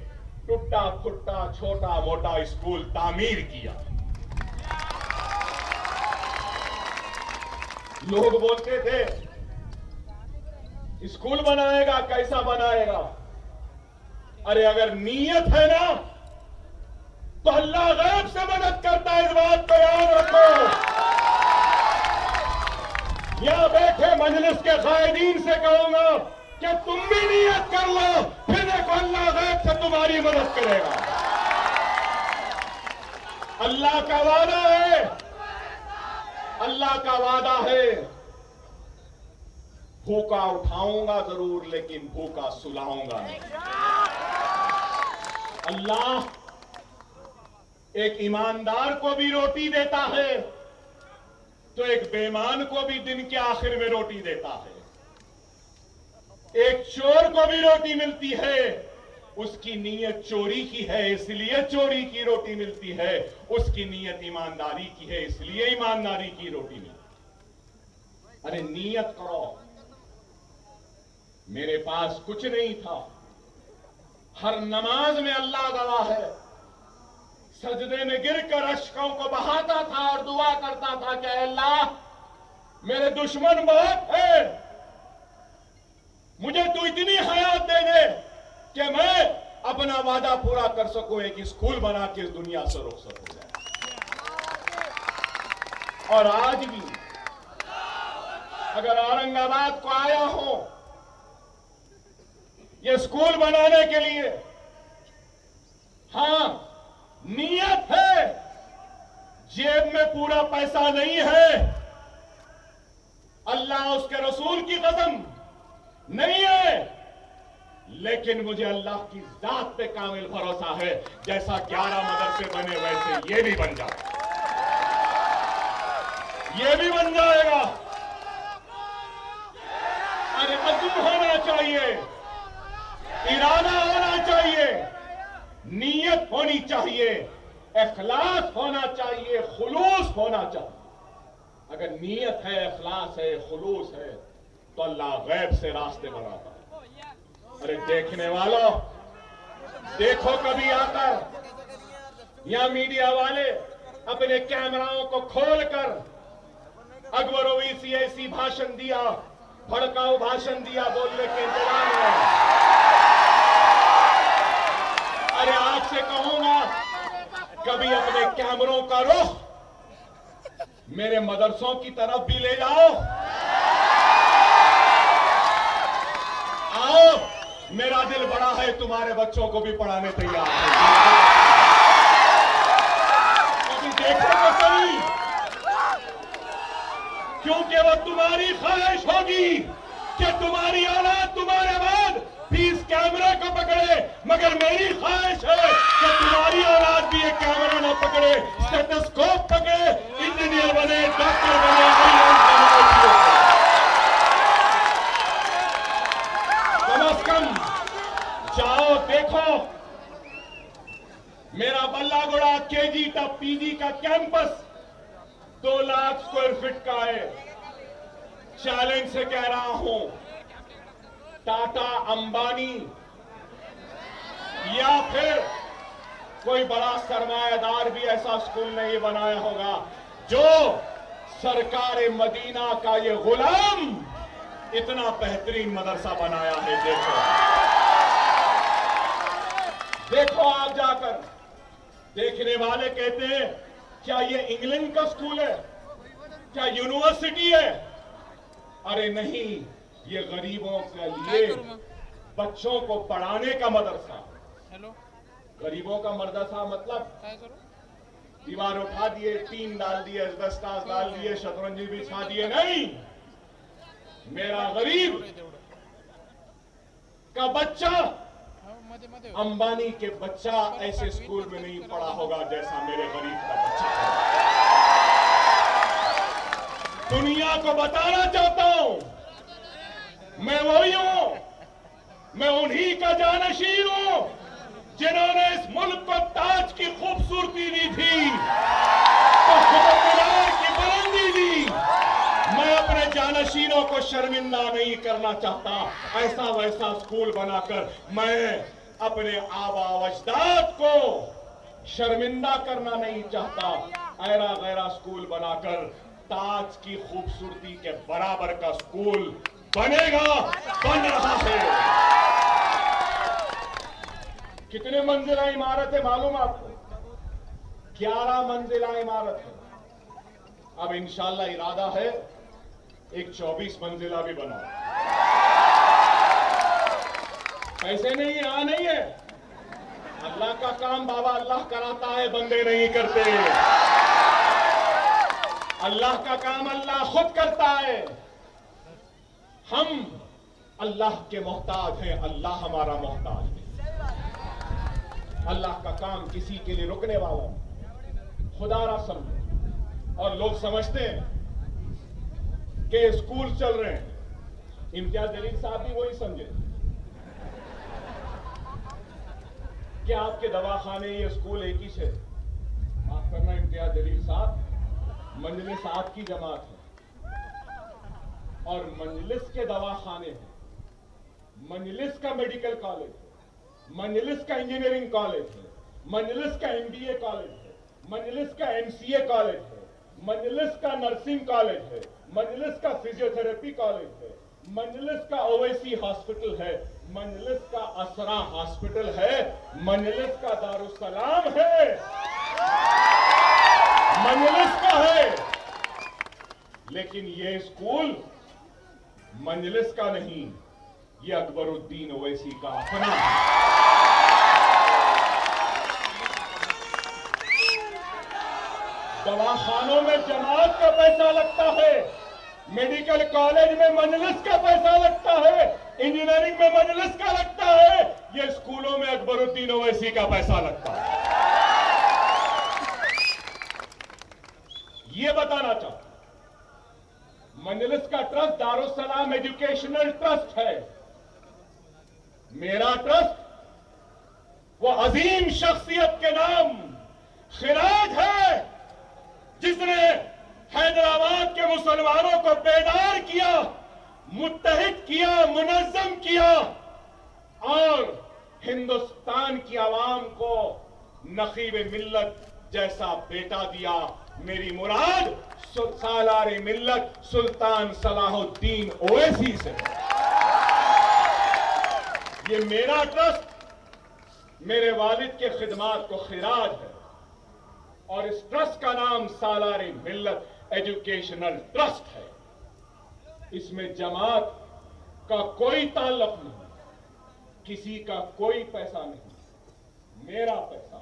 टूटा फुट्टा छोटा मोटा स्कूल तामीर किया। लोग बोलते थे स्कूल बनाएगा, कैसा बनाएगा? अरे अगर नीयत है ना तो अल्लाह गैब से मदद करता है, इस बात को याद रखो। यहां बैठे मजलिस के कायदीन से कहूंगा कि तुम भी नियत कर लो, फिर देखो अल्लाह गैब से तुम्हारी मदद करेगा। अल्लाह का वादा है, अल्लाह का वादा है, भूखा उठाऊंगा जरूर लेकिन भूखा सुलाऊंगा नहीं। अल्लाह एक ईमानदार को भी रोटी देता है तो एक बेईमान को भी दिन के आखिर में रोटी देता है। एक चोर को भी रोटी मिलती है, उसकी नीयत चोरी की है इसलिए चोरी की रोटी मिलती है, उसकी नीयत ईमानदारी की है इसलिए ईमानदारी की रोटी मिलती है। अरे नीयत करो। मेरे पास कुछ नहीं था, हर नमाज में अल्लाह गवाह है, सजदे में गिरकर अश्कों को बहाता था और दुआ करता था कि अल्लाह मेरे दुश्मन बहुत है, मुझे तू इतनी हयात दे दे कि मैं अपना वादा पूरा कर सकूं, एक स्कूल बना के इस दुनिया से रोक सकूं। और आज भी अगर औरंगाबाद को आया हूं ये स्कूल बनाने के लिए, हां नीयत है, जेब में पूरा पैसा नहीं है, अल्लाह उसके रसूल की कसम नहीं है, लेकिन मुझे अल्लाह की जात पे कामिल भरोसा है, जैसा 11 मदरसे बने वैसे ये भी बन जाए, ये भी बन जाएगा। अरे अज़्म होना चाहिए, इरादा होना चाहिए, नीयत होनी चाहिए, इखलास होना चाहिए, खुलूस होना चाहिए। अगर नीयत है, इखलास है, खुलूस है तो अल्लाह गैब से रास्ते बनाता है। अरे देखने वालों, देखो कभी आकर या मीडिया वाले अपने कैमराओं को खोलकर अकबर ओवैसी ऐसी भाषण दिया, भड़काऊ भाषण दिया बोलने के इंतजार में। अरे आपसे कहूंगा कभी अपने कैमरों का रुख मेरे मदरसों की तरफ भी ले जाओ। आओ, मेरा दिल बड़ा है, तुम्हारे बच्चों को भी पढ़ाने तैयार है। अभी देखो तो सही, क्योंकि वो तुम्हारी ख्वाहिश होगी कि तुम्हारी औलाद तुम्हारे बाद भी इस कैमरे को पकड़े, मगर मेरी ख्वाहिश है कि तुम्हारी औलाद भी ये कैमरा न पकड़े, स्टेथोस्कोप पकड़े, इंजीनियर बने, डॉक्टर बने, कम से कम जाओ देखो। मेरा बल्लागुड़ा केजी तक पीजी का कैंपस 2 लाख स्क्वायर फीट का है। चैलेंज से कह रहा हूं, टाटा, अंबानी या फिर कोई बड़ा सरमायादार भी ऐसा स्कूल नहीं बनाया होगा जो सरकार मदीना का ये गुलाम इतना बेहतरीन मदरसा बनाया है। देखो आप जाकर, देखने वाले कहते हैं क्या ये इंग्लैंड का स्कूल है, क्या यूनिवर्सिटी है? अरे नहीं, ये गरीबों के लिए बच्चों को पढ़ाने का मदरसा। गरीबों का मदरसा मतलब दीवार उठा दिए, टीन डाल दिए, एस्बेस्टॉस डाल दिए, शतरंजी बिछा दिए, नहीं। मेरा गरीब का बच्चा, अंबानी के बच्चा ऐसे स्कूल में नहीं पढ़ा होगा जैसा मेरे गरीब का बच्चा है। दुनिया को बताना चाहता हूं, मैं वही हूं, मैं उन्हीं का जानशीन हूं जिन्होंने इस मुल्क को ताज की खूबसूरती दी थी, तो कुतुब मीनार की बुलंदी दी। मैं अपने जानशीनों को शर्मिंदा नहीं करना चाहता। ऐसा वैसा स्कूल बनाकर मैं अपने आबा अजदाद को शर्मिंदा करना नहीं चाहता। ऐरा गैरा स्कूल बनाकर ताज की खूबसूरती के बराबर का स्कूल बनेगा, बन रहा है। कितने मंजिला इमारत है मालूम आपको? 11 मंजिला इमारत है। अब इंशाल्लाह इरादा है एक 24 मंजिला भी बना। पैसे नहीं है, नहीं है, अल्लाह का काम बाबा अल्लाह कराता है, बंदे नहीं करते। अल्लाह का काम अल्लाह खुद करता है। हम अल्लाह के मोहताज हैं, अल्लाह हमारा मोहताज है। अल्लाह का काम किसी के लिए रुकने वाला नहीं, खुदा ना समझे। और लोग समझते हैं कि स्कूल चल रहे हैं, इम्तियाज जलील साहब भी वही समझे कि आपके दवाखाने ये स्कूल एक ही है। माफ करना इम्तियाज जलील साहब, मजलिस आपकी जमात है और मजलिस के दवाखाने हैं, मजलिस का मेडिकल कॉलेज है, मजलिस का इंजीनियरिंग कॉलेज है, मजलिस का एमबीए कॉलेज है, मजलिस का एमसीए कॉलेज है, मजलिस का नर्सिंग कॉलेज है, मजलिस का फिजियोथेरेपी कॉलेज है, मजलिस का ओवैसी हॉस्पिटल है, मजलिस का असरा हॉस्पिटल है, मजलिस का दारुस्सलाम है, मजलिस का है। लेकिन ये स्कूल मजलिस का नहीं, ये अकबरुद्दीन ओवैसी का अपना है। दवाखानों में जमात का पैसा लगता है, मेडिकल कॉलेज में मजलिस का पैसा लगता है, इंजीनियरिंग में मजलिस का लगता है, ये स्कूलों में अकबरुद्दीन ओवैसी का पैसा लगता है। ये बताना चाहता हूं, मजलिस का ट्रस्ट दारुस्सलाम एजुकेशनल ट्रस्ट है। मेरा ट्रस्ट वो अजीम शख्सियत के नाम खिराज है, जिसने हैदराबाद के मुसलमानों को बेदार किया, मुत्तहिद किया, मुनज़्ज़म किया और हिंदुस्तान की आवाम को नकीब मिल्लत जैसा बेटा दिया। मेरी मुराद सालारे मिल्लत सुल्तान सलाहुद्दीन ओवैसी से। ये मेरा ट्रस्ट मेरे वालिद के खिदमात को खिराज है और इस ट्रस्ट का नाम सालारे मिल्लत एजुकेशनल ट्रस्ट है। इसमें जमात का कोई ताल्लुक नहीं, किसी का कोई पैसा नहीं, मेरा पैसा,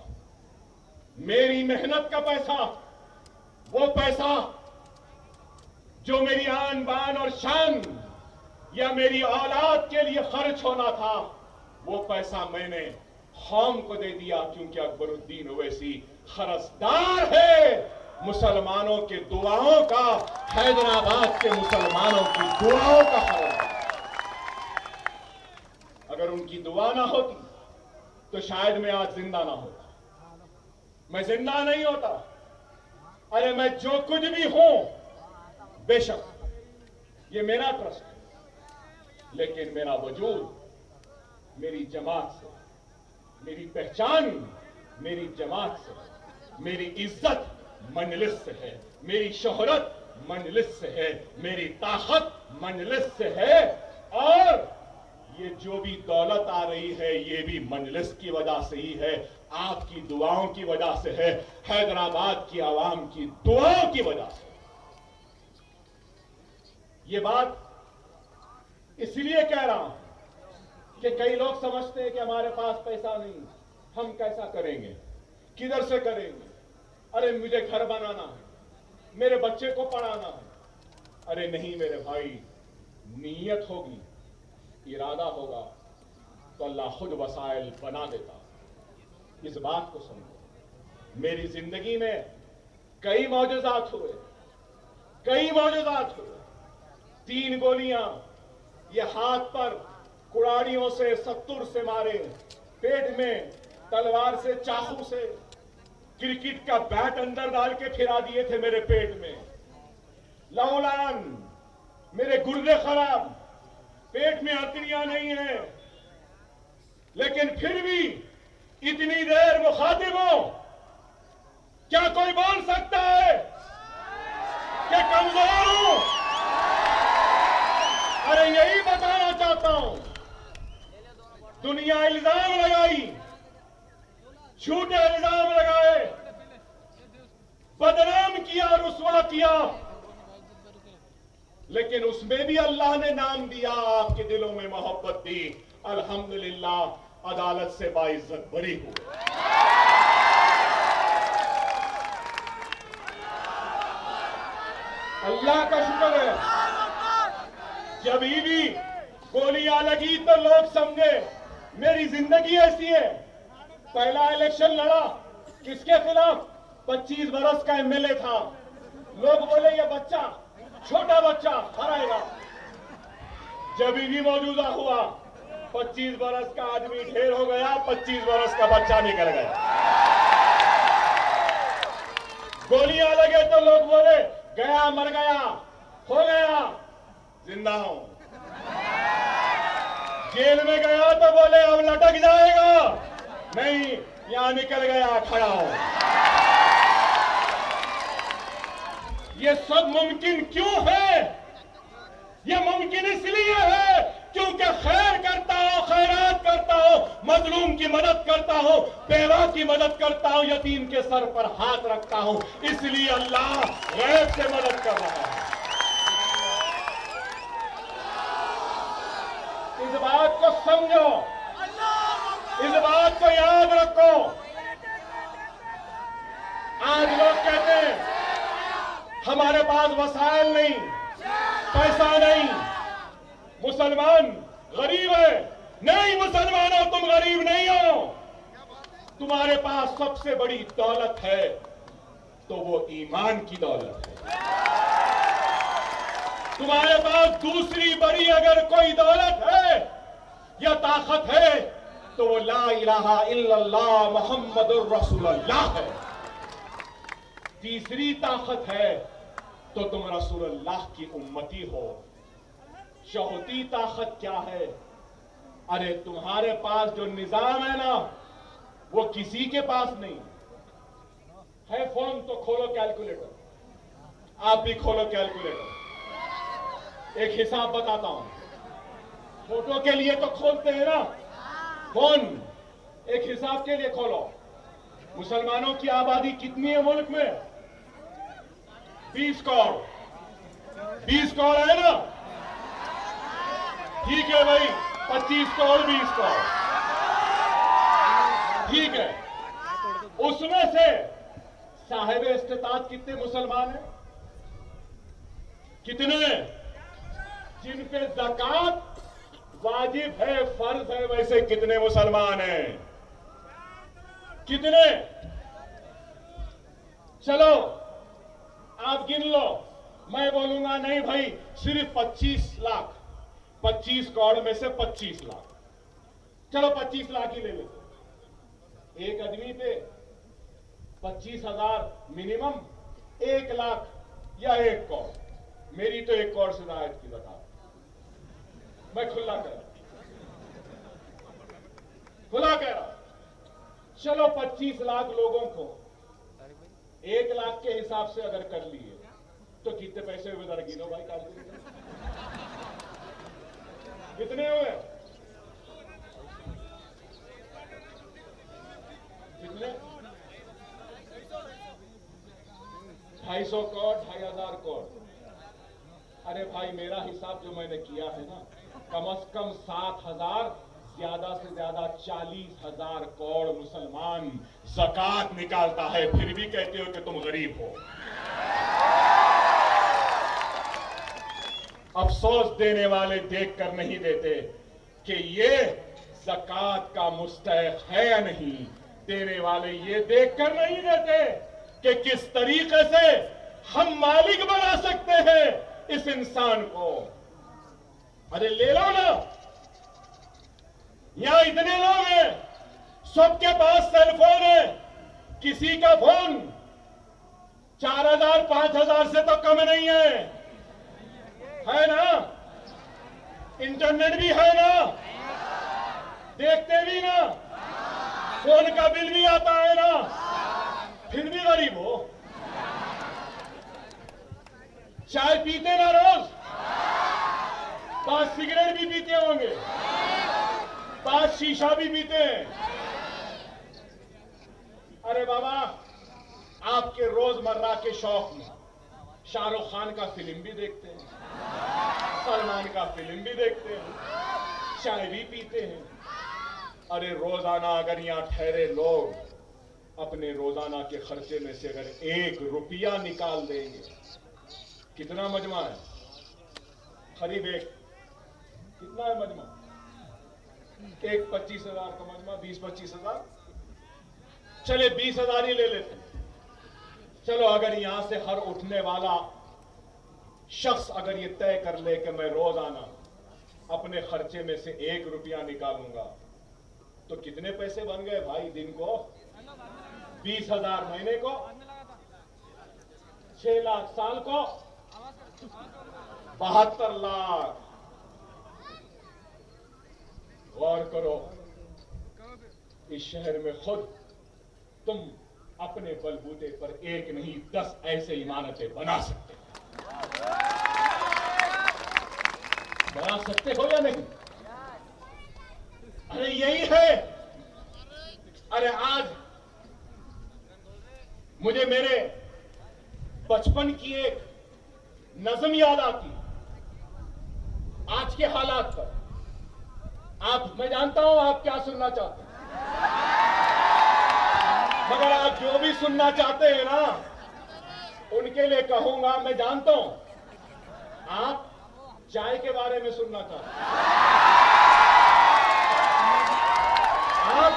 मेरी मेहनत का पैसा, वो पैसा जो मेरी आन बान और शान या मेरी औलाद के लिए खर्च होना था, वो पैसा मैंने कौम को दे दिया, क्योंकि अकबरुद्दीन ओवैसी खरसदार है मुसलमानों के दुआओं का, हैदराबाद के मुसलमानों की दुआओं का खरसदार। अगर उनकी दुआ ना होती तो शायद मैं आज जिंदा ना होता, मैं जिंदा नहीं होता। अरे मैं जो कुछ भी हूं, बेशक ये मेरा ट्रस्ट है, लेकिन मेरा वजूद मेरी जमात से, मेरी पहचान मेरी जमात से, मेरी इज्जत मजलिस से है, मेरी शोहरत मजलिस से है, मेरी ताकत मजलिस से है और ये जो भी दौलत आ रही है ये भी मजलिस की वजह से ही है, आपकी दुआओं की वजह से है, हैदराबाद की आवाम की दुआओं की वजह से। ये बात इसलिए कह रहा हूं कि कई लोग समझते हैं कि हमारे पास पैसा नहीं, हम कैसा करेंगे, किधर से करेंगे, अरे मुझे घर बनाना है, मेरे बच्चे को पढ़ाना है। अरे नहीं मेरे भाई, नीयत होगी, इरादा होगा तो अल्लाह खुद वसाइल बना देता। इस बात को समझो। मेरी जिंदगी में कई मौजज़ात हुए, कई मौजज़ात हुए। 3 गोलियां ये हाथ पर कुड़ाड़ियों से, सत्तुर से मारे, पेट में तलवार से, चाकू से, क्रिकेट का बैट अंदर डाल के फिरा दिए थे मेरे पेट में, लौलान, मेरे गुर्दे खराब, पेट में हथकड़ियां नहीं है, लेकिन फिर भी इतनी देर मुखातिब हो, क्या कोई बोल सकता है कि कमजोर हूं? अरे यही बताना चाहता हूं। दुनिया इल्जाम लगाई, झूठे इल्जाम लगाए, बदनाम किया, रुसवा किया, लेकिन उसमें भी अल्लाह ने नाम दिया, आपके दिलों में मोहब्बत दी। अल्हम्दुलिल्लाह अदालत से बाइज्जत बरी हुए। अल्लाह का शुक्र है, जब भी गोलियां लगी तो लोग समझे मेरी जिंदगी ऐसी है। पहला इलेक्शन लड़ा, किसके खिलाफ? 25 बरस का एमएलए था। लोग बोले ये बच्चा, छोटा बच्चा हराएगा। जब भी मौजूदा हुआ, 25 बरस का आदमी ढेर हो गया, 25 बरस का बच्चा निकल गया। गोलियां लगे तो लोग बोले गया मर गया, हो गया जिंदा हूं। जेल में गया तो बोले अब लटक जाएगा, नहीं यहां निकल गया खड़ा हूं। ये सब मुमकिन क्यों है? ये मुमकिन इसलिए है क्योंकि खैर करता हो, खैरात करता हो, मजलूम की मदद करता हो, बेवा की मदद करता हो, यतीम के सर पर हाथ रखता हूं, इसलिए अल्लाह गैब से मदद कर रहा है। इस बात को समझो, इस बात को याद रखो। आज लोग कहते हैं हमारे पास वसाइल नहीं, पैसा नहीं, मुसलमान गरीब है। नहीं मुसलमानों, तुम गरीब नहीं हो। तुम्हारे पास सबसे बड़ी दौलत है तो वो ईमान की दौलत है। तुम्हारे पास दूसरी बड़ी अगर कोई दौलत है या ताकत है तो वो ला इलाहा इल्लल्लाह मुहम्मदुर रसूलुल्लाह है। तीसरी ताकत है तो तुम रसूलुल्लाह की उम्मती हो। चौथी ताकत क्या है? अरे तुम्हारे पास जो निजाम है ना, वो किसी के पास नहीं है। फोन तो खोलो कैलकुलेटर, आप भी खोलो कैलकुलेटर। एक हिसाब बताता हूं, फोटो के लिए तो खोलते हैं ना फोन, एक हिसाब के लिए खोलो। मुसलमानों की आबादी कितनी है मुल्क में? 20 करोड़। 20 करोड़ है ना? ठीक है भाई, 25 करोड़ 20 करोड़, ठीक है। उसमें से साहिब इस्तिताअत कितने मुसलमान हैं? कितने? जिन पे ज़कात वाजिब है, फर्ज है, वैसे कितने मुसलमान हैं? कितने? चलो आप गिन लो, मैं बोलूंगा नहीं भाई सिर्फ 25 लाख। 25 करोड़ में से 25 लाख, चलो 25 लाख ही ले लेते। एक आदमी पे 25,000 मिनिमम, 1 लाख या 1 करोड़। मेरी तो 1 करोड़ से जायद की ज़कात मैं खुला कह रहा। चलो 25 लाख लोगों को 1 लाख के हिसाब से अगर कर लिए तो कितने पैसे हुए? जरा गिनो भाई कैलकुलेटर, कितने हुए? कितने? 250 करोड़, 2,500 करोड़। अरे भाई मेरा हिसाब जो मैंने किया है ना, कम से कम 7,000, ज्यादा से ज्यादा 40,000 करोड़ मुसलमान ज़कात निकालता है, फिर भी कहते हो कि तुम गरीब हो। अफसोस देने वाले देख कर नहीं देते कि ये ज़कात का मुस्तहिक है या नहीं। देने वाले ये देख कर नहीं देते कि किस तरीके से हम मालिक बना सकते हैं इस इंसान को। अरे ले लो ना, यहां इतने लोग हैं, सबके पास सेलफोन है। किसी का फोन 4,000 5,000 से तो कम नहीं है ना? इंटरनेट भी है ना? देखते भी ना? फोन का बिल भी आता है ना? फिर भी गरीब हो। चाय पीते ना रोज? 5 सिगरेट भी पीते होंगे, 5 शीशा भी पीते हैं। अरे बाबा, आपके रोजमर्रा के शौक में शाहरुख खान का फिल्म भी देखते हैं, सलमान का फिल्म भी देखते हैं, चाय भी पीते हैं, अरे रोजाना अगर यहां ठहरे लोग अपने रोजाना के खर्चे में से अगर 1 रुपया निकाल देंगे, कितना मजमा है? करीब एक, कितना है मजमा? एक 25,000 का मजमा, 20-25 हजार, चले 20,000 ही ले लेते हैं। चलो अगर यहां से हर उठने वाला शख्स अगर ये तय कर ले कि मैं रोजाना अपने खर्चे में से 1 रुपया निकालूंगा, तो कितने पैसे बन गए भाई? दिन को 20,000, महीने को 6 लाख, साल को 72 लाख। गौर करो, इस शहर में खुद तुम अपने बलबूते पर 1 नहीं 10 ऐसे इमारतें बना सकते हो या नहीं? अरे यही है। अरे आज मुझे मेरे बचपन की एक नज्म याद आती, आज के हालात पर। मैं जानता हूं आप क्या सुनना चाहते हैं, मगर आप जो भी सुनना चाहते हैं ना, उनके लिए कहूंगा, मैं जानता हूं आप चाय के बारे में सुनना चाहते हैं। आप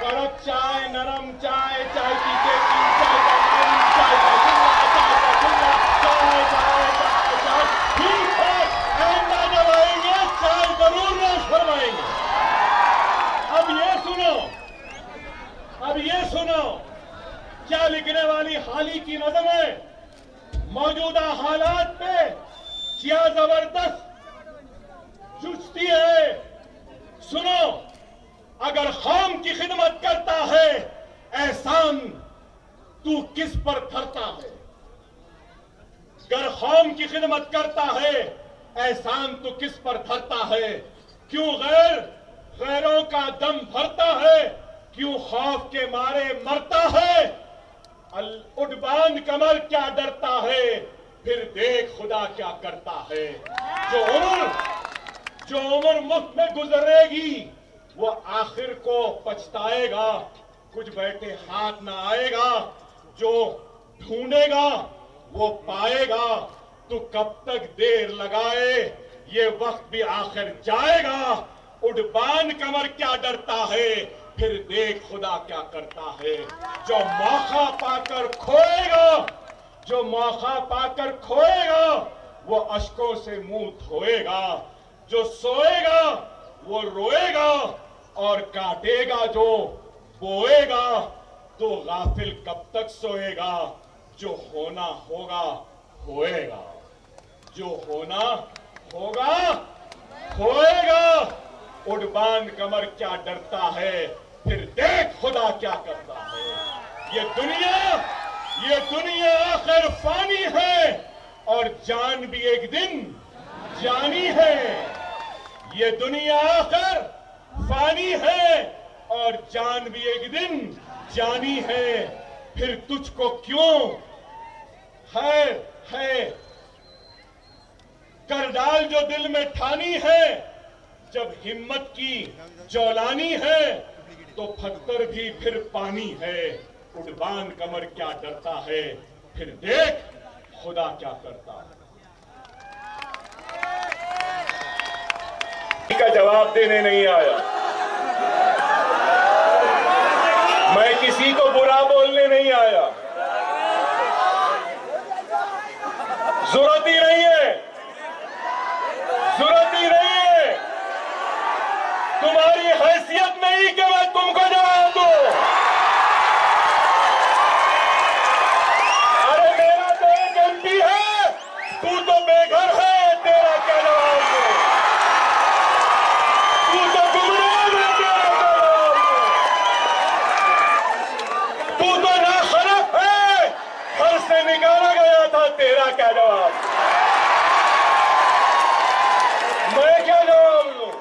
कड़क चाय, नरम चाय, चाय पीते चाय का पानी, चाय का खुला, चाय ठीक है। आइंदा जब आएंगे चाय जरूर नोश फरमाएंगे। अब ये सुनो क्या लिखने वाली हाली की नज़म है। मौजूदा हालात पे क्या जबरदस्त जुझती है। सुनो, अगर कौम की खिदमत करता है एहसान तू किस पर धरता है। अगर कौम की खिदमत करता है एहसान तू किस पर धरता है। क्यों गैरों का दम भरता है, क्यों खौफ के मारे मरता है। उड़बान कमर क्या डरता है, फिर देख खुदा क्या करता है। जो उम्र मुफ्त में गुजरेगी वो आखिर को पछताएगा। कुछ बैठे हाथ ना आएगा, जो ढूंढेगा वो पाएगा। तू कब तक देर लगाए, ये वक्त भी आखिर जाएगा। उड़बान कमर क्या डरता है, फिर देख खुदा क्या करता है। जो मौका पाकर खोएगा वो अश्कों से मुंह धोएगा। जो सोएगा वो रोएगा और काटेगा जो बोएगा। तो गाफिल कब तक सोएगा, जो होना होगा होएगा। जो होना होगा होएगा। उड़बान कमर क्या डरता है, फिर देख खुदा क्या करता है। ये दुनिया आखिर फानी है और जान भी एक दिन जानी है। ये दुनिया आखिर फानी है और जान भी एक दिन जानी है। फिर तुझको क्यों है कर डाल जो दिल में ठानी है। जब हिम्मत की जौलानी है तो पत्थर भी फिर पानी है। उड़बान कमर क्या डरता है, फिर देख खुदा क्या करता है। का जवाब देने नहीं आया। मैं किसी को बुरा बोलने नहीं आया। जरूरत ही नहीं है, तुम्हारी हैसियत नहीं कि मैं तुमको जवाब दूं। अरे मेरा तो एक एमपी है, तू तो बेघर है, तेरा क्या जवाब दूं। तू तो गुमराह है, तेरा क्या जवाब दूं। तू तो नाखरफ है, घर से निकाला गया था, तेरा क्या जवाब। मैं क्या जवाब दूं।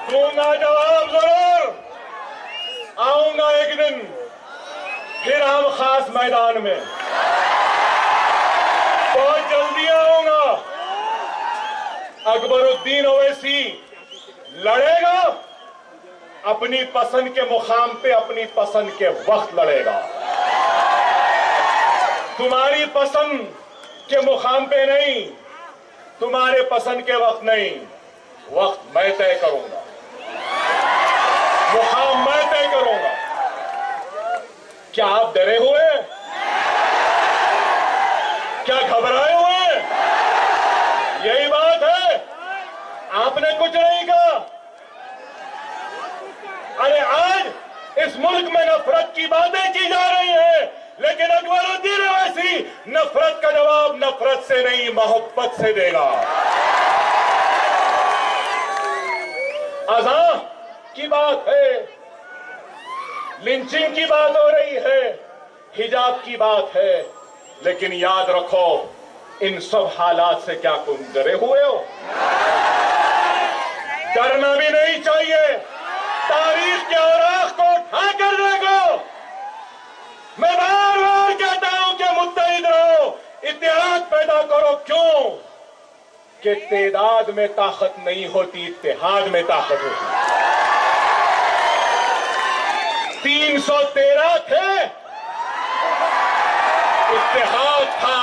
दूंगा जवाब जरूर। आऊंगा एक दिन फिर हम खास मैदान में, बहुत जल्दी आऊंगा। अकबरुद्दीन ओवैसी लड़ेगा अपनी पसंद के मुकाम पे अपनी पसंद के वक्त लड़ेगा। तुम्हारी पसंद के मुकाम पे नहीं, तुम्हारे पसंद के वक्त नहीं, वक्त मैं तय करूंगा, मुकाम मैं तय करूंगा। क्या आप डरे हुए हैं? क्या घबराए हुए हैं? यही बात है, आपने कुछ नहीं कहा। अरे आज इस मुल्क में नफरत की बातें की जा रही हैं, लेकिन अकबरुद्दीन ओवैसी नफरत का जवाब नफरत से नहीं मोहब्बत से देगा। अज़ां की बात है, लिंचिंग की बात हो रही है, हिजाब की बात है, लेकिन याद रखो इन सब हालात से क्या तुम डरे हुए हो? डरना भी नहीं चाहिए। तारीख के औराख को उठा कर देखो। मैं बार बार कहता हूं कि मुत्तहिद रहो, इत्तेहाद पैदा करो। क्यों? कि तादाद में ताकत नहीं होती, इत्तेहाद में ताकत होती। 313 थे, इत्तेहाद था।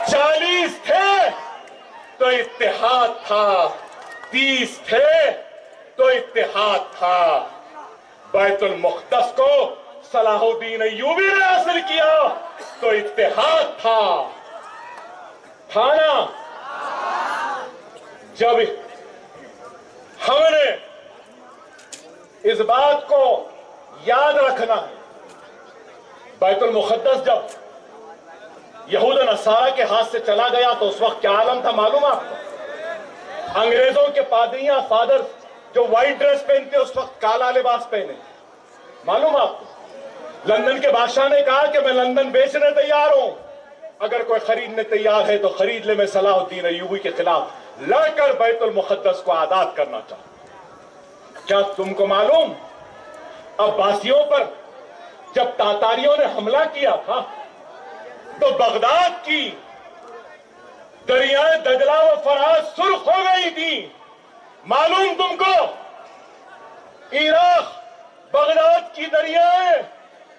40 थे तो इत्तेहाद था। 30 थे तो इत्तेहाद था। बैतुल मुक़द्दस को सलाहुद्दीन अय्यूबी ने हासिल किया तो इत्तेहाद था ना? जब हमने इस बात को याद रखना है, बैतुल मुक़द्दस जब यहूद नसारा के हाथ से चला गया तो उस वक्त क्या आलम था मालूम आपको? अंग्रेजों के पादरियां, फादर जो व्हाइट ड्रेस पहनते उस वक्त काला लिबास पहने, मालूम आपको? लंदन के बादशाह ने कहा कि मैं लंदन बेचने तैयार हूं, अगर कोई खरीदने तैयार है तो खरीद ले। मैं सलाहुद्दीन अय्यूबी के खिलाफ लड़कर बैतुल मुक़द्दस को आजाद करना चाहता। क्या तुमको मालूम अब्बासियों पर जब तातारियों ने हमला किया था तो बगदाद की दरियाएं दजला व फरात सुर्ख हो गई थी। मालूम तुमको? इराक बगदाद की दरियाएं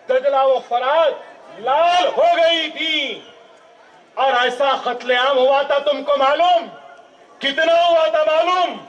दजला व फरात लाल हो गई थी। और ऐसा कत्लेआम हुआ था, तुमको मालूम? कितना हुआ था मालूम?